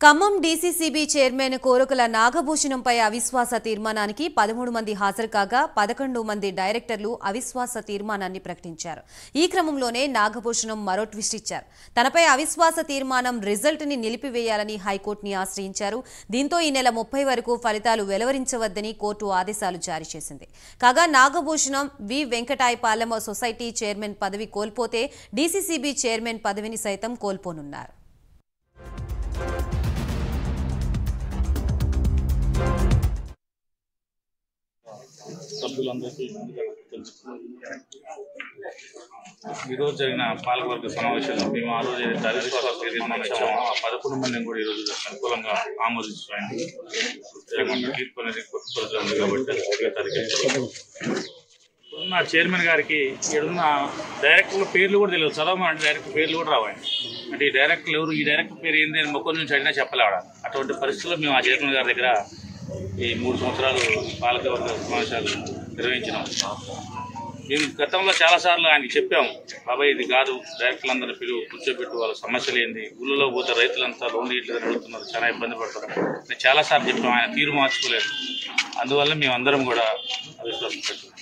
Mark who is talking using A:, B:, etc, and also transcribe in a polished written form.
A: Khammam DCCB chairman కోరుకుల నాగభూషణంపై అవిశ్వాస తీర్మానానికి 13 మంది హాజరు కాగా 11 మంది డైరెక్టర్లు అవిశ్వాస తీర్మానాన్ని ప్రకటించారు. ఈ క్రమంలోనే నాగభూషణం మరో ట్విస్ట్ ఇచ్చారు. తనపై అవిశ్వాస తీర్మానం రిజల్ట్ ని నిలిపివేయాలని హైకోర్టుని ఆశ్రయించారు. దీంతో ఈ నెల 30 వరకు ఫలితాలు వెలువరించవద్దని కోర్టు ఆదేశాలు జారీ చేసింది. కాగా నాగభూషణం వి వెంకటాయపాలెం సొసైటీ చైర్మన్ పదవి కోల్పోతే డీసీసీబీ చైర్మన్ పదవిని సైతం కోల్పోనున్నారు.
B: సభ్యులందరికీ ఈరోజు జరిగిన పాలకవర్గ సమావేశంలో మేము ఆ రోజు ఏదైతే అవిశ్వాస తీర్మానం ఇచ్చామో ఆ 11 మందిని కూడా ఈరోజు అనుకూలంగా ఆమోదించాము. తీర్పు అనేది కొట్టుకోవాలి కాబట్టి నా చైర్మన్ గారికి ఇక్కడున్న డైరెక్టర్ల పేర్లు కూడా తెలియదు. చదవమంటే డైరెక్టర్ పేర్లు కూడా రావండి. అంటే ఈ డైరెక్టర్లు ఎవరు, ఈ డైరెక్టర్ పేరు ఏంటి అని మొక్కల నుంచి అడిగినా చెప్పలేవాడ. అటువంటి పరిస్థితుల్లో మేము ఆ చైర్మన్ గారి దగ్గర ఈ 3 సంవత్సరాలు పాలకవర్గ సమావేశాలు నిర్వహించినాం. మేము గతంలో చాలాసార్లు ఆయనకి చెప్పాము, బాబాయ్ ఇది కాదు, డైరెక్టర్లందరినీ పిలువు, కూర్చోబెట్టు, వాళ్ళ సమస్యలు ఏంది, ఊళ్ళో పోతే రైతులంతా లోన్లు ఇట్లా అడుగుతున్నారు, చాలా ఇబ్బంది పడతారు. మేము చాలాసార్లు చెప్పాము, ఆయన తీరు మార్చుకోలేదు. అందువల్ల మేము అందరం కూడా అవిశ్వాసం పెట్టాం.